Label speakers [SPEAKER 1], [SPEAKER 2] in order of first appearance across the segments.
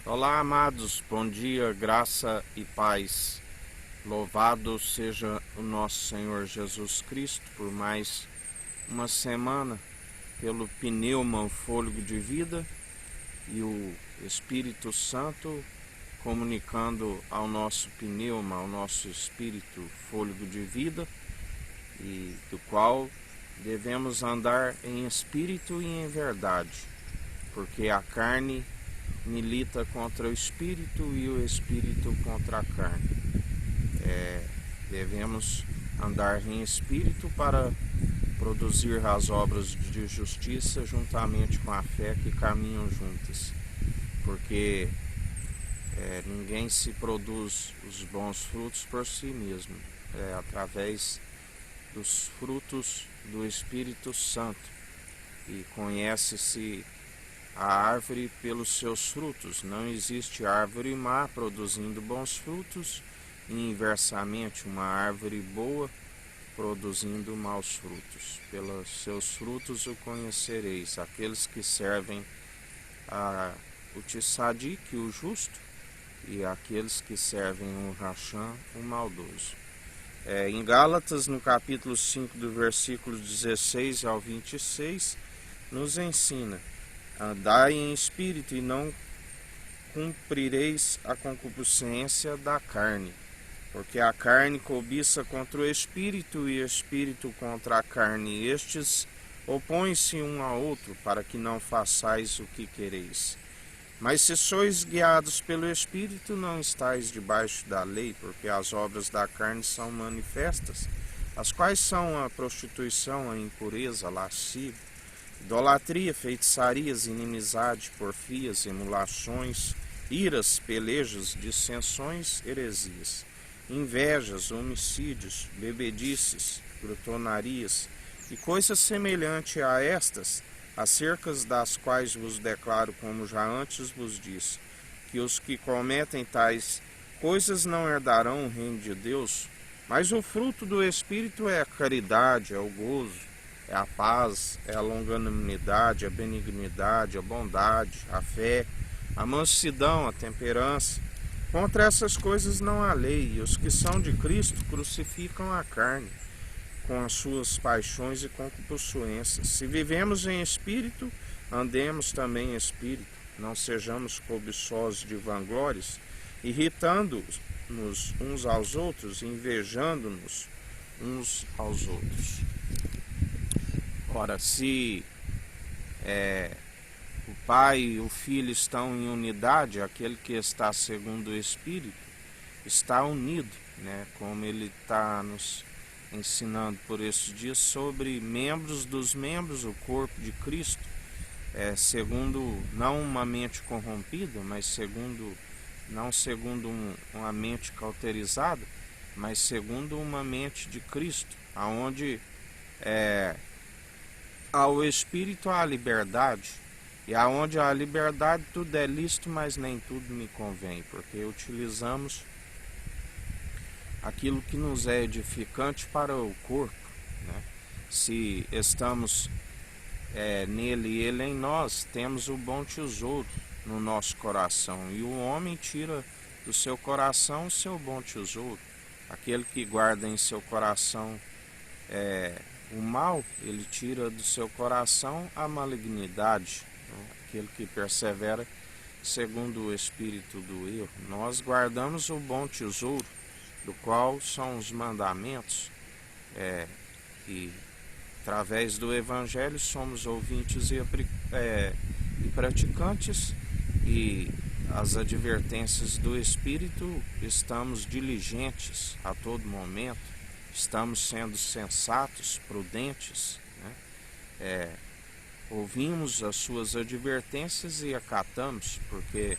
[SPEAKER 1] Olá, amados, bom dia, graça e paz. Louvado seja o nosso Senhor Jesus Cristo por mais uma semana, pelo pneuma, o fôlego de vida, e o Espírito Santo comunicando ao nosso pneuma, ao nosso espírito, fôlego de vida, e do qual devemos andar em espírito e em verdade, porque a carne milita contra o espírito e o espírito contra a carne. Devemos andar em espírito para produzir as obras de justiça juntamente com a fé que caminham juntas, porque ninguém se produz os bons frutos por si mesmo, através dos frutos do Espírito Santo, e conhece-se a árvore pelos seus frutos. Não existe árvore má produzindo bons frutos e inversamente uma árvore boa produzindo maus frutos. Pelos seus frutos o conhecereis, aqueles que servem o Tsadik, o justo, e aqueles que servem o Racham, o maldoso. Em Gálatas, no capítulo 5, do versículo 16 ao 26, nos ensina: andai em espírito e não cumprireis a concupiscência da carne, porque a carne cobiça contra o espírito e o espírito contra a carne, e estes opõem-se um ao outro, para que não façais o que quereis. Mas se sois guiados pelo Espírito, não estáis debaixo da lei, porque as obras da carne são manifestas, as quais são a prostituição, a impureza, a lascívia, idolatria, feitiçarias, inimizade, porfias, emulações, iras, pelejos, dissensões, heresias, invejas, homicídios, bebedices, glutonarias e coisas semelhantes a estas, acerca das quais vos declaro, como já antes vos disse, que os que cometem tais coisas não herdarão o reino de Deus. Mas o fruto do Espírito é a caridade, é o gozo, é a paz, é a longanimidade, a benignidade, a bondade, a fé, a mansidão, a temperança. Contra essas coisas não há lei, e os que são de Cristo crucificam a carne com as suas paixões e concupiscências. Se vivemos em espírito, andemos também em espírito. Não sejamos cobiçosos de vanglórias, irritando-nos uns aos outros, invejando-nos uns aos outros. Ora, se o Pai e o Filho estão em unidade, aquele que está segundo o Espírito está unido, como ele está nos ensinando por esses dias sobre membros dos membros, o corpo de Cristo, segundo não uma mente corrompida, mas não segundo uma mente cauterizada, mas segundo uma mente de Cristo, aonde ao Espírito há liberdade, e aonde há liberdade tudo é lícito, mas nem tudo me convém, porque utilizamos aquilo que nos é edificante para o corpo, Se estamos nele e ele em nós, temos o bom tesouro no nosso coração, e o homem tira do seu coração o seu bom tesouro. Aquele que guarda em seu coração o mal, ele tira do seu coração a malignidade, Aquele que persevera segundo o espírito do erro. Nós guardamos o bom tesouro, do qual são os mandamentos, e através do Evangelho somos ouvintes e praticantes, e as advertências do Espírito estamos diligentes a todo momento, estamos sendo sensatos, prudentes, ouvimos as suas advertências e acatamos, porque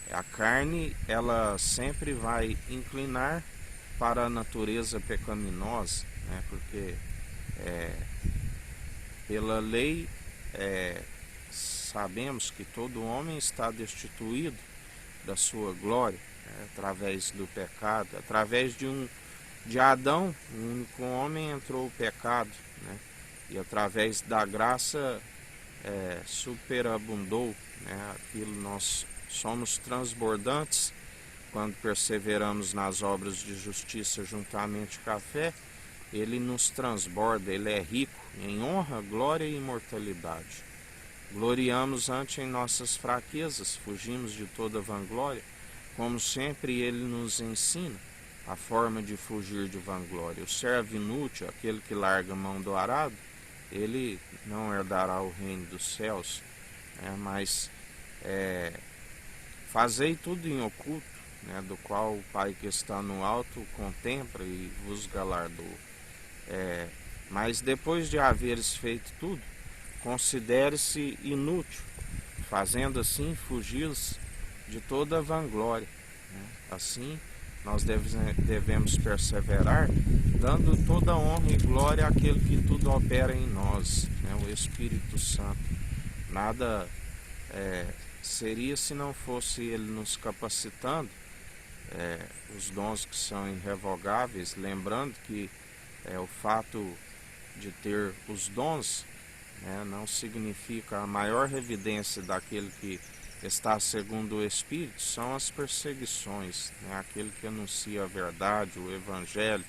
[SPEAKER 1] a carne ela sempre vai inclinar para a natureza pecaminosa, porque pela lei sabemos que todo homem está destituído da sua glória, através do pecado. Através de Adão, o único homem, entrou o pecado, e através da graça superabundou, aquilo nós somos transbordantes quando perseveramos nas obras de justiça juntamente com a fé. Ele nos transborda, ele é rico em honra, glória e imortalidade. Gloriamos ante em nossas fraquezas, fugimos de toda vanglória. Como sempre, ele nos ensina a forma de fugir de vanglória. O servo inútil, aquele que larga a mão do arado, ele não herdará o reino dos céus, mas fazei tudo em oculto, do qual o Pai que está no alto contempla e vos galardoa. Mas depois de haveres feito tudo, considere-se inútil, fazendo assim fugir de toda a vanglória. Assim, nós devemos perseverar, dando toda a honra e glória àquele que tudo opera em nós, o Espírito Santo. Nada seria se não fosse ele nos capacitando, os dons que são irrevogáveis, lembrando que o fato de ter os dons não significa a maior evidência daquele que está segundo o Espírito, são as perseguições, aquele que anuncia a verdade, o Evangelho,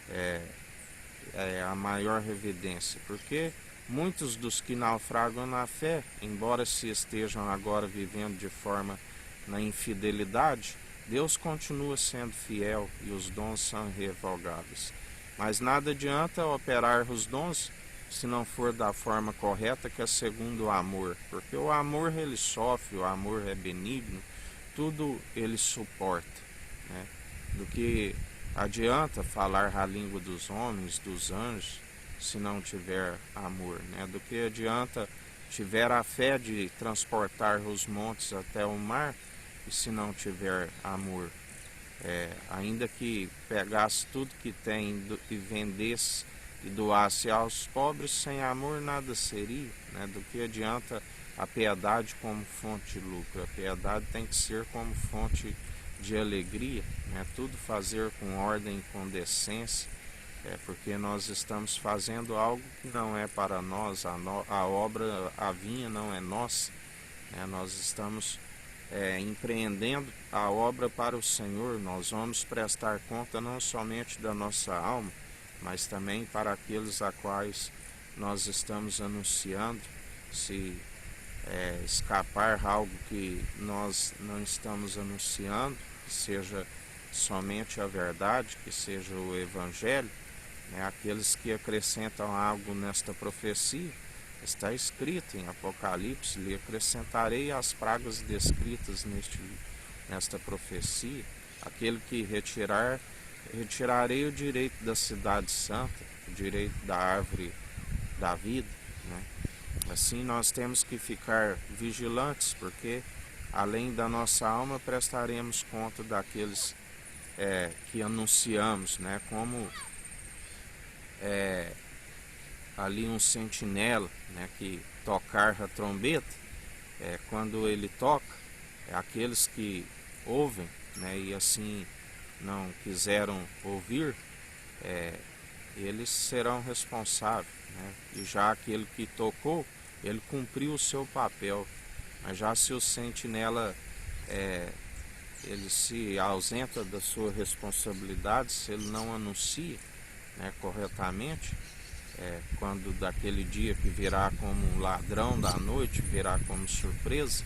[SPEAKER 1] é a maior evidência, porque muitos dos que naufragam na fé, embora se estejam agora vivendo de forma na infidelidade, Deus continua sendo fiel e os dons são irrevogáveis. Mas nada adianta operar os dons se não for da forma correta, que é segundo o amor, porque o amor ele sofre, o amor é benigno, tudo ele suporta, Do que adianta falar a língua dos homens, dos anjos, se não tiver amor, Do que adianta tiver a fé de transportar os montes até o mar, e se não tiver amor, ainda que pegasse tudo que tem e vendesse e doasse aos pobres, sem amor nada seria, Do que adianta a piedade como fonte de lucro? A piedade tem que ser como fonte de alegria, Tudo fazer com ordem e com decência, porque nós estamos fazendo algo que não é para nós, a obra, a vinha não é nossa, nós estamos empreendendo a obra para o Senhor. Nós vamos prestar conta não somente da nossa alma, mas também para aqueles a quais nós estamos anunciando. Se escapar algo que nós não estamos anunciando, que seja somente a verdade, que seja o Evangelho, aqueles que acrescentam algo nesta profecia, está escrito em Apocalipse: lhe acrescentarei as pragas descritas nesta profecia. Aquele que retirarei o direito da cidade santa, o direito da árvore da vida. Assim nós temos que ficar vigilantes, porque além da nossa alma prestaremos conta daqueles que anunciamos, como ali um sentinela, que tocar a trombeta, quando ele toca, aqueles que ouvem, e assim não quiseram ouvir, eles serão responsáveis, e já aquele que tocou, ele cumpriu o seu papel. Mas já se o sentinela ele se ausenta da sua responsabilidade, se ele não anuncia corretamente, quando daquele dia que virá como um ladrão da noite, virá como surpresa,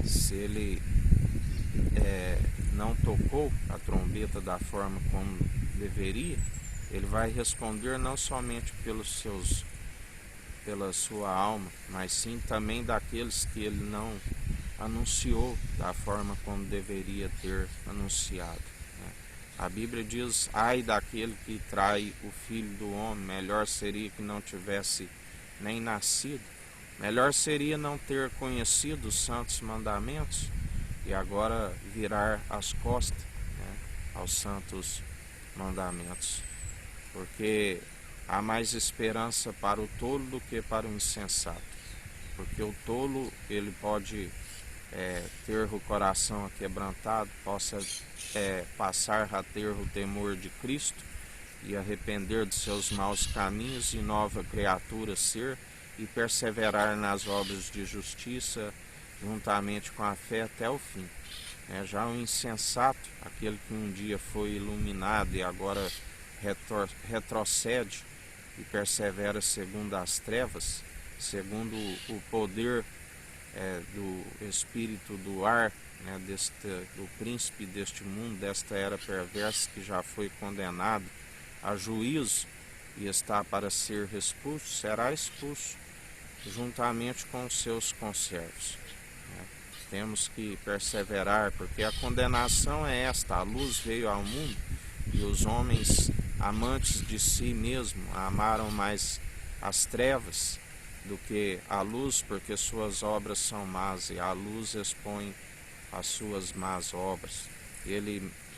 [SPEAKER 1] se ele não tocou a trombeta da forma como deveria, ele vai responder não somente pela sua alma, mas sim também daqueles que ele não anunciou da forma como deveria ter anunciado. A Bíblia diz: ai daquele que trai o Filho do Homem, melhor seria que não tivesse nem nascido, melhor seria não ter conhecido os santos mandamentos e agora virar as costas aos santos mandamentos, porque há mais esperança para o tolo do que para o insensato, porque o tolo ele pode ter o coração aquebrantado, possa passar a ter o temor de Cristo e arrepender de seus maus caminhos e nova criatura ser, e perseverar nas obras de justiça juntamente com a fé até o fim. Já o insensato, aquele que um dia foi iluminado e agora retrocede e persevera segundo as trevas, segundo o poder do espírito do ar, do príncipe deste mundo, desta era perversa, que já foi condenado a juízo e está para ser expulso, será expulso juntamente com os seus conservos. Temos que perseverar, porque a condenação é esta: a luz veio ao mundo e os homens, amantes de si mesmo, amaram mais as trevas do que a luz, porque suas obras são más, e a luz expõe as suas más obras.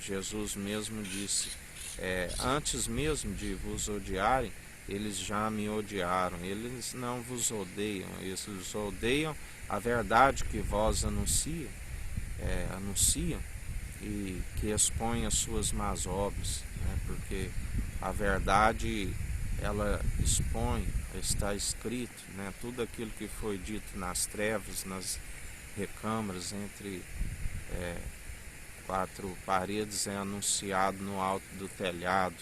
[SPEAKER 1] Jesus mesmo disse, antes mesmo de vos odiarem, eles já me odiaram. Eles não vos odeiam, eles odeiam a verdade que vós anunciam e que expõe as suas más obras, porque a verdade, ela expõe, está escrito, tudo aquilo que foi dito nas trevas, nas recâmaras, entre quatro paredes, é anunciado no alto do telhado.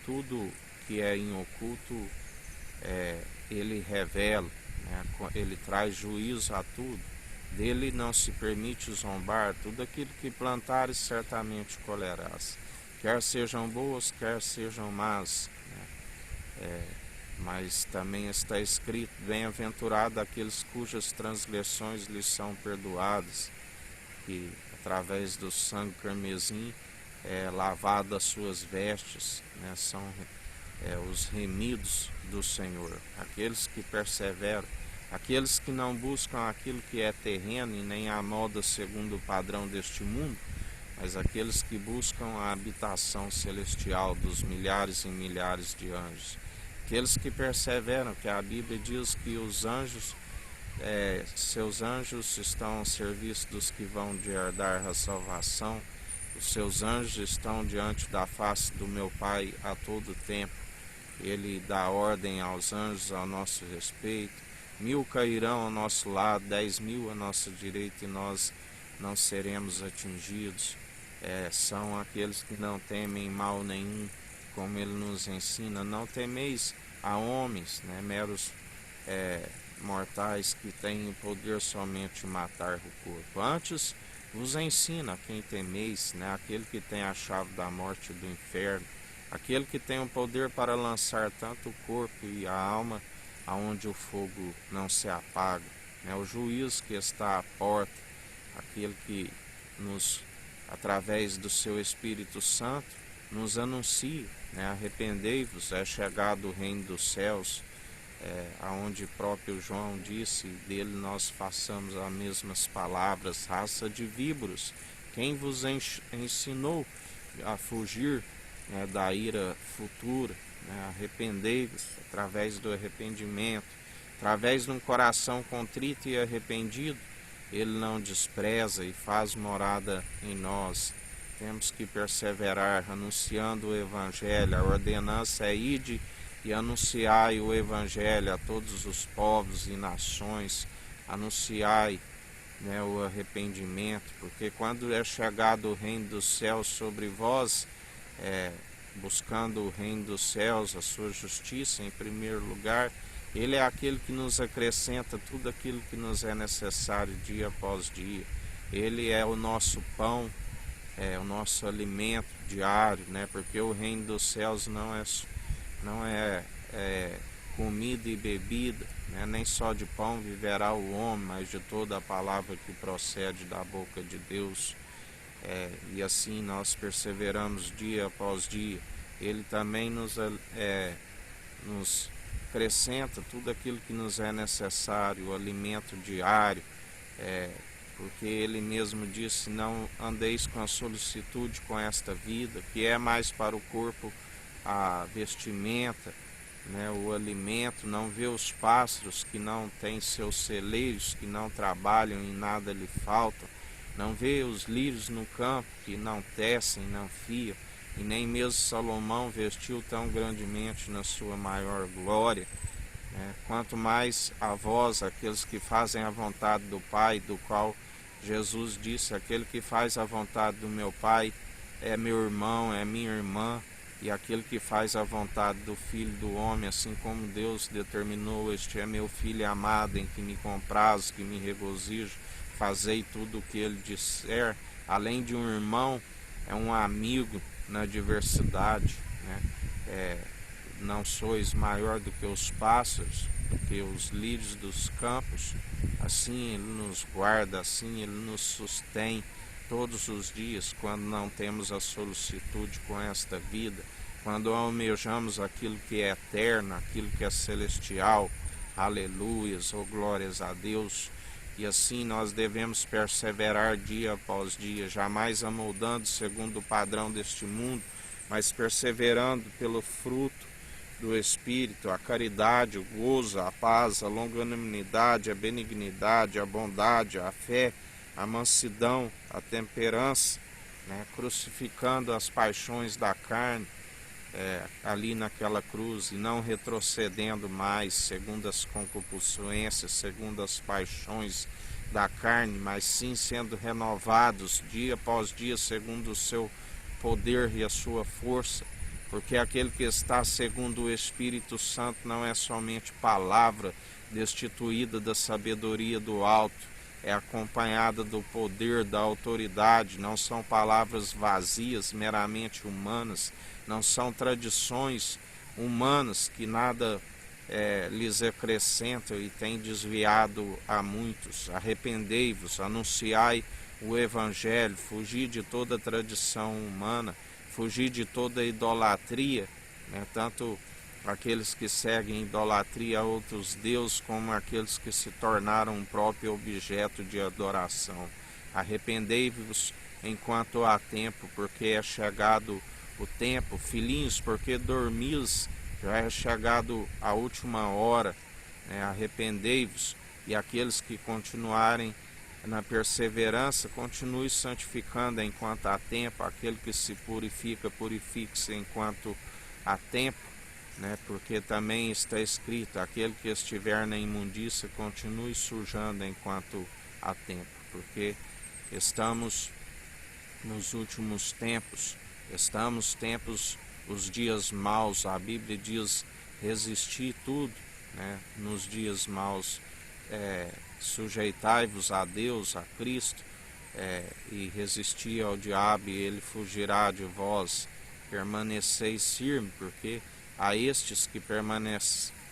[SPEAKER 1] Tudo que é em oculto, ele revela, ele traz juízo a tudo. Dele não se permite zombar. Tudo aquilo que plantares certamente colherás, quer sejam boas, quer sejam más. Mas também está escrito: bem-aventurado aqueles cujas transgressões lhes são perdoadas, que através do sangue carmesim lavado as suas vestes, são os remidos do Senhor. Aqueles que perseveram, aqueles que não buscam aquilo que é terreno e nem a moda segundo o padrão deste mundo, mas aqueles que buscam a habitação celestial dos milhares e milhares de anjos. Aqueles que perseveram, que a Bíblia diz que os anjos, seus anjos estão ao serviço dos que vão de herdar a salvação. Os seus anjos estão diante da face do meu Pai a todo tempo. Ele dá ordem aos anjos ao nosso respeito. 1000 cairão ao nosso lado, 10.000 à nossa direita, e nós não seremos atingidos. São aqueles que não temem mal nenhum, como ele nos ensina: não temeis a homens, meros mortais que têm o poder somente de matar o corpo. Antes vos ensina a quem temeis, aquele que tem a chave da morte e do inferno, aquele que tem o poder para lançar tanto o corpo e a alma aonde o fogo não se apaga, o juiz que está à porta, aquele que através do seu Espírito Santo, nos anuncia, arrependei-vos, é chegado o reino dos céus, aonde próprio João disse, dele nós façamos as mesmas palavras: raça de víboros, quem vos ensinou a fugir da ira futura? Arrependei-vos, através do arrependimento, através de um coração contrito e arrependido, ele não despreza e faz morada em nós. Temos que perseverar anunciando o Evangelho. A ordenança é: ide e anunciai o Evangelho a todos os povos e nações. Anunciai o arrependimento, porque quando é chegado o reino dos céus sobre vós, buscando o reino dos céus, a sua justiça em primeiro lugar, ele é aquele que nos acrescenta tudo aquilo que nos é necessário dia após dia. Ele é o nosso pão, o nosso alimento diário, porque o reino dos céus não é comida e bebida, nem só de pão viverá o homem, mas de toda a palavra que procede da boca de Deus. E assim nós perseveramos dia após dia. Ele também nos acrescenta tudo aquilo que nos é necessário, o alimento diário, porque ele mesmo disse: não andeis com a solicitude com esta vida, que é mais para o corpo a vestimenta, o alimento. Não vê os pássaros que não têm seus celeiros, que não trabalham e nada lhe falta. Não vê os lírios no campo, que não tecem, não fiam, e nem mesmo Salomão vestiu tão grandemente na sua maior glória. Quanto mais a vós, aqueles que fazem a vontade do Pai, do qual Jesus disse: aquele que faz a vontade do meu Pai é meu irmão, é minha irmã, e aquele que faz a vontade do Filho do Homem, assim como Deus determinou, este é meu Filho amado, em que me comprazo, que me regozijo, fazei tudo o que ele disser. Além de um irmão, é um amigo na diversidade, não sois maior do que os pássaros, do que os lírios dos campos. Assim ele nos guarda, assim ele nos sustém todos os dias, quando não temos a solicitude com esta vida, quando almejamos aquilo que é eterno, aquilo que é celestial. Aleluias, oh glórias a Deus. E assim nós devemos perseverar dia após dia, jamais amoldando segundo o padrão deste mundo, mas perseverando pelo fruto do Espírito, a caridade, o gozo, a paz, a longanimidade, a benignidade, a bondade, a fé, a mansidão, a temperança, crucificando as paixões da carne ali naquela cruz, e não retrocedendo mais segundo as concupiscências, segundo as paixões da carne, mas sim sendo renovados dia após dia segundo o seu poder e a sua força, porque aquele que está segundo o Espírito Santo não é somente palavra destituída da sabedoria do alto, é acompanhada do poder, da autoridade, não são palavras vazias, meramente humanas, não são tradições humanas que nada lhes acrescentam e têm desviado a muitos. Arrependei-vos, anunciai o Evangelho, fugi de toda tradição humana, fugir de toda idolatria, tanto aqueles que seguem idolatria a outros deuses, como aqueles que se tornaram o próprio objeto de adoração. Arrependei-vos enquanto há tempo, porque é chegado o tempo. Filhinhos, porque dormis, já é chegado a última hora. Arrependei-vos, e aqueles que continuarem na perseverança, continue santificando enquanto há tempo. Aquele que se purifica, purifique-se enquanto há tempo, porque também está escrito: aquele que estiver na imundícia, continue sujando enquanto há tempo, porque estamos nos últimos tempos, os dias maus. A Bíblia diz: resistir tudo, nos dias maus, sujeitai-vos a Deus, a Cristo, e resistir ao diabo, e ele fugirá de vós. Permaneceis firme, porque a estes que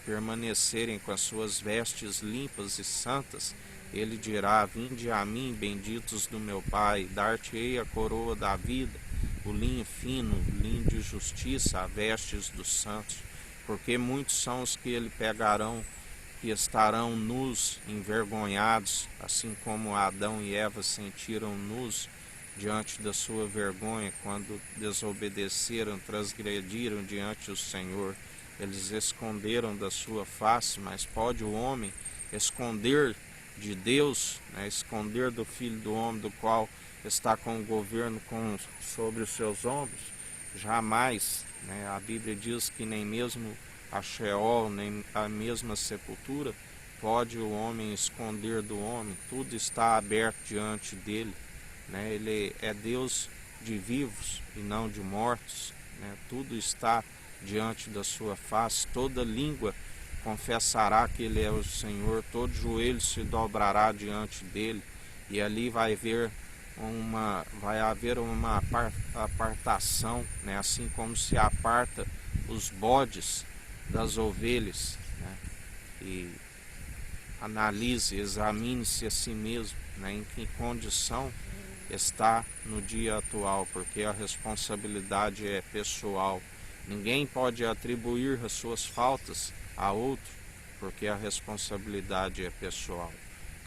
[SPEAKER 1] permanecerem com as suas vestes limpas e santas, ele dirá: vinde a mim, benditos do meu Pai, dar-te-ei a coroa da vida, o linho fino, o linho de justiça, a vestes dos santos. Porque muitos são os que ele pegarão, que estarão nus, envergonhados, assim como Adão e Eva sentiram nus diante da sua vergonha, quando desobedeceram, transgrediram diante do Senhor. Eles esconderam da sua face, mas pode o homem esconder de Deus, esconder do Filho do Homem, do qual está com o governo sobre os seus ombros? Jamais. A Bíblia diz que nem mesmo a Sheol, nem a mesma sepultura pode o homem esconder do homem. Tudo está aberto diante dele. Ele é Deus de vivos e não de mortos. Tudo está diante da sua face. Toda língua confessará que ele é o Senhor, todo joelho se dobrará diante dele, e ali vai haver uma apartação, assim como se aparta os bodes das ovelhas. E analise, examine-se a si mesmo, em que condição está no dia atual, porque a responsabilidade é pessoal. Ninguém pode atribuir as suas faltas a outro, porque a responsabilidade é pessoal.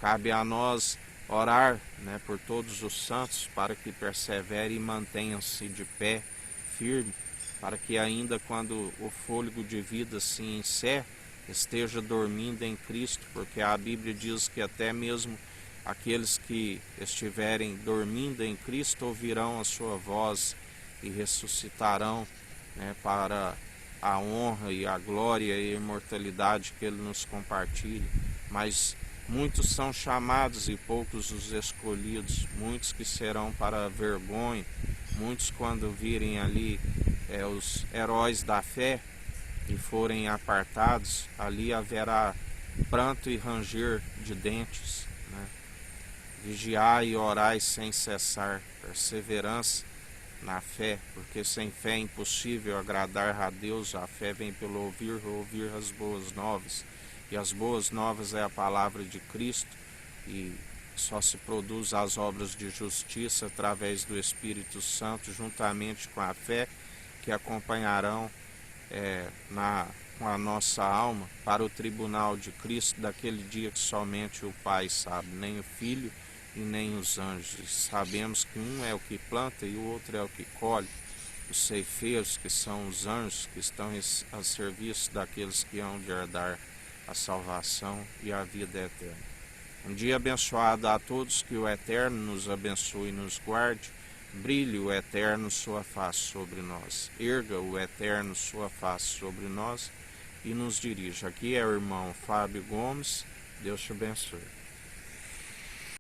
[SPEAKER 1] Cabe a nós orar, por todos os santos, para que perseverem e mantenham-se de pé, firme, para que ainda quando o fôlego de vida se encerre, esteja dormindo em Cristo, porque a Bíblia diz que até mesmo aqueles que estiverem dormindo em Cristo ouvirão a sua voz e ressuscitarão, para a honra e a glória e a imortalidade que Ele nos compartilha, mas muitos são chamados e poucos os escolhidos, muitos que serão para a vergonha, muitos quando virem ali os heróis da fé e forem apartados, ali haverá pranto e ranger de dentes, né? Vigiai e orai sem cessar, perseverança na fé, porque sem fé é impossível agradar a Deus. A fé vem pelo ouvir as boas novas, e as boas novas é a palavra de Cristo, e só se produz as obras de justiça através do Espírito Santo, juntamente com a fé, que acompanharão com a nossa alma para o tribunal de Cristo, daquele dia que somente o Pai sabe, nem o Filho e nem os anjos. Sabemos que um é o que planta e o outro é o que colhe. Os ceifeiros, que são os anjos, que estão a serviço daqueles que hão de herdar a salvação e a vida eterna. Um dia abençoado a todos, que o Eterno nos abençoe e nos guarde. Brilhe o Eterno sua face sobre nós. Erga o Eterno sua face sobre nós e nos dirija. Aqui é o irmão Fábio Gomes. Deus te abençoe.